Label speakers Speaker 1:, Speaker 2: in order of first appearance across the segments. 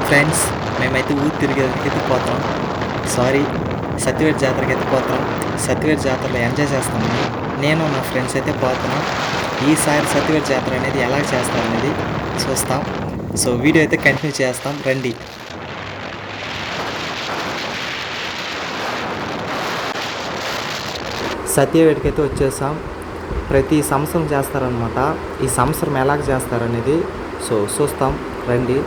Speaker 1: Friends, మేమైతే ఊరు తిరిగేదానికి పోతున్నాం. సారీ, సత్యవేడి జాతరకి అయితే పోతున్నాం. సత్యవేడి జాతరలో ఎంజాయ్ చేస్తామని నేను నా ఫ్రెండ్స్ అయితే పోతున్నాం. ఈసారి సత్యవేడి జాతర అనేది ఎలా చేస్తామనేది చూస్తాం. సో వీడియో అయితే కంటిన్యూ చేస్తాం, రండి. సత్యవేడికి అయితే వచ్చేసాం. ప్రతి సంవత్సరం చేస్తారనమాట. ఈ సంవత్సరం ఎలాగ చేస్తారనేది సో చూస్తాం, రండి.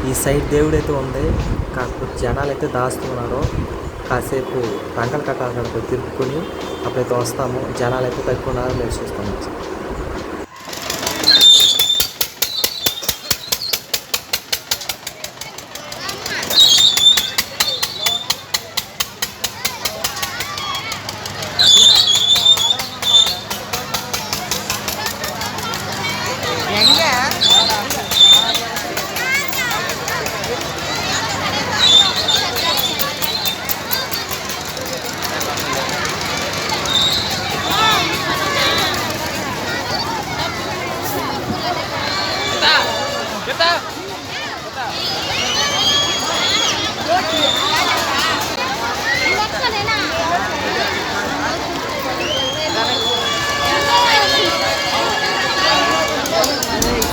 Speaker 1: ఈ సైడ్ దేవుడైతే ఉంది, కాకపోతే జనాలు అయితే దాస్తున్నారు. కాసేపు రంగల కట్టాలి తిరుపుకొని అప్పుడైతే వస్తాము. జనాలు అయితే తక్కువ ఉన్నారో లేదు చూస్తాము.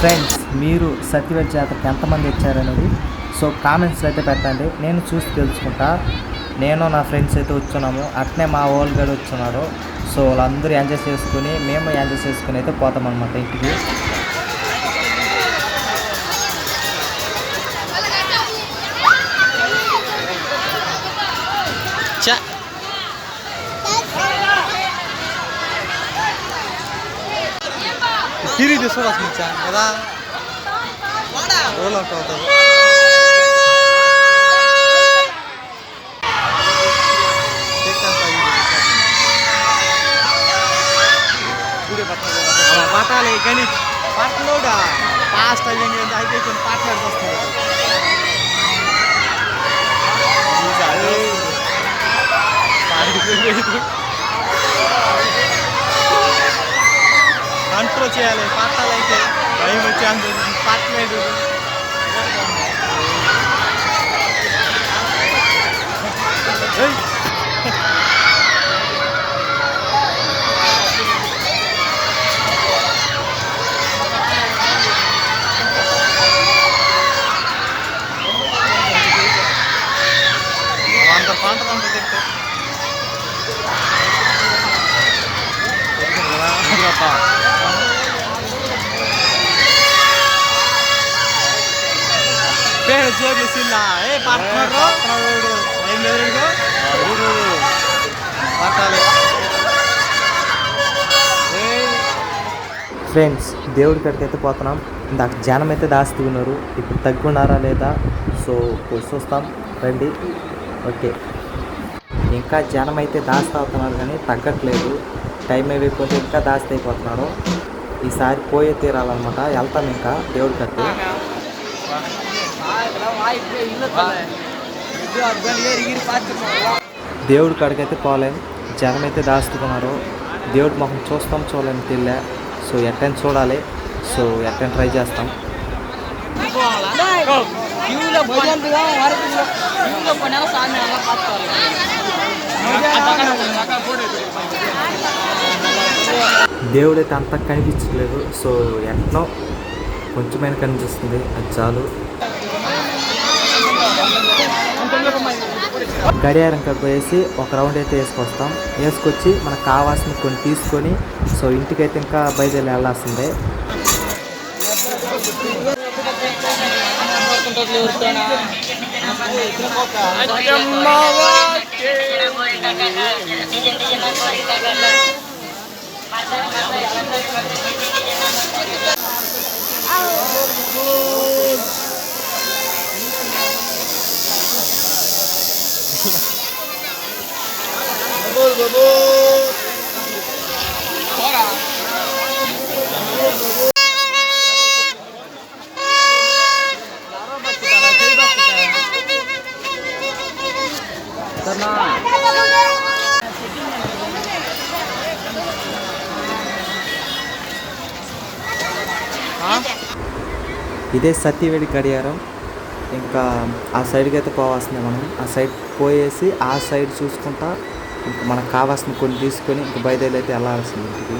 Speaker 1: ఫ్రెండ్స్, మీరు సత్యవేడి జాతరకి ఎంతమంది వచ్చారనేది సో కామెంట్స్లో అయితే పెట్టండి, నేను చూసి తెలుసుకుంటా. నేను నా ఫ్రెండ్స్ అయితే వచ్చున్నాము, అట్నే మా వాళ్ళు కూడా వచ్చున్నారు. సో వాళ్ళందరూ ఎంజాయ్ చేసుకుని మేము ఎంజాయ్ చేసుకుని అయితే పోతామన్నమాట ఇంటికి. కిరి తీసుకోవాలి కదా, రోల్ అవుట్ అవుతుంది. పట్టాలి కానీ పట్టలో ఫాస్ట్ అయిపోయి పాటలాడుతూ వస్తుంది. కంట్రోల్ చేయాలి, పాటలు అయితే భయం వచ్చి అందరూ పాటలేదు. అంత పాటలు అంత తింటే ఫ్రెండ్స్, దేవుడి కాడికి అయితే పోతున్నాం. ఇందాక జనం అయితే దాస్తూ ఉన్నారు, ఇప్పుడు తగ్గున్నారా లేదా సో చూస్తాం, రండి. ఓకే, ఇంకా జనం అయితే దాస్తా అవుతున్నారు కానీ తగ్గట్లేదు. టైం అయిపోతే ఇంకా దాస్తి అయిపోతున్నారు. ఈసారి పోయే తీరాలన్నమాట. వెళ్తాం ఇంకా దేవుడి కట్టి. దేవుడి కాడికైతే పోలేం, జనం అయితే దాస్తున్నారు. దేవుడి మొహం చూస్తాం చూడలేని తెలియ. సో ఎట్టని చూడాలి, సో ఎట్టని ట్రై చేస్తాం. దేవుడైతే అంత కనిపించలేదు. సో ఎట్నో కొంచెమైనా కనిపిస్తుంది, అది చాలు. గడియారం కడుపు వేసి ఒక రౌండ్ అయితే వేసుకొచ్చి మనకు కావాల్సిన కొన్ని తీసుకొని సో ఇంటికైతే ఇంకా బయలుదేరి వెళ్ళాల్సిందే. ఇదే సత్యవేడి గడియారం. ఇంకా ఆ సైడ్కి అయితే పోవాల్సిందే మనం. ఆ సైడ్ పోయేసి ఆ సైడ్ చూసుకుంటా ఇంకా మనకు కావాల్సిన కొన్ని తీసుకొని ఇంక బయలుదేరి అయితే వెళ్ళాల్సింది ఇంటికి.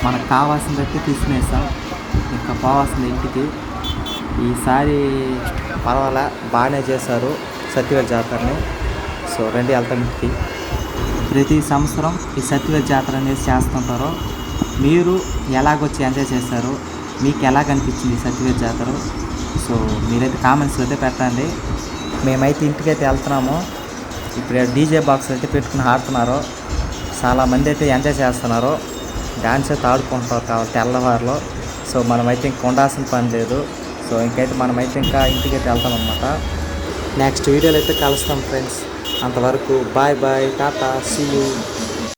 Speaker 1: మనకు కావాల్సిందైతే తీసుకునేసాం, ఇంకా పోవాల్సింది ఇంటికి. ఈసారి పర్వాలే, బాగానే చేశారు సత్యవేడి జాతరని. సో రండి వెళ్తాం ఇంటికి. ప్రతి సంవత్సరం ఈ సత్యవేడి జాతర అనేది చేస్తుంటారు. మీరు ఎలాగొచ్చి ఎంజాయ్ చేశారు, మీకు ఎలా కనిపించింది సత్యవేడి జాతర? సో మీరైతే కామెంట్స్లో అయితే పెట్టండి. మేమైతే ఇంటికైతే వెళ్తున్నాము. ఇప్పుడు డీజే బాక్స్ అయితే పెట్టుకుని ఆడుతున్నారు. చాలామంది అయితే ఎంజాయ్ చేస్తున్నారు, డ్యాన్స్ అయితే ఆడుకుంటారు కాబట్టి తెల్లవారులో. సో మనమైతే ఇంక ఉండాల్సిన పని లేదు. సో ఇంకైతే మనమైతే ఇంకా ఇంటికైతే వెళ్తాం అన్నమాట. నెక్స్ట్ వీడియోలో అయితే కలుస్తాం ఫ్రెండ్స్. అంతవరకు bye bye, tata, see you.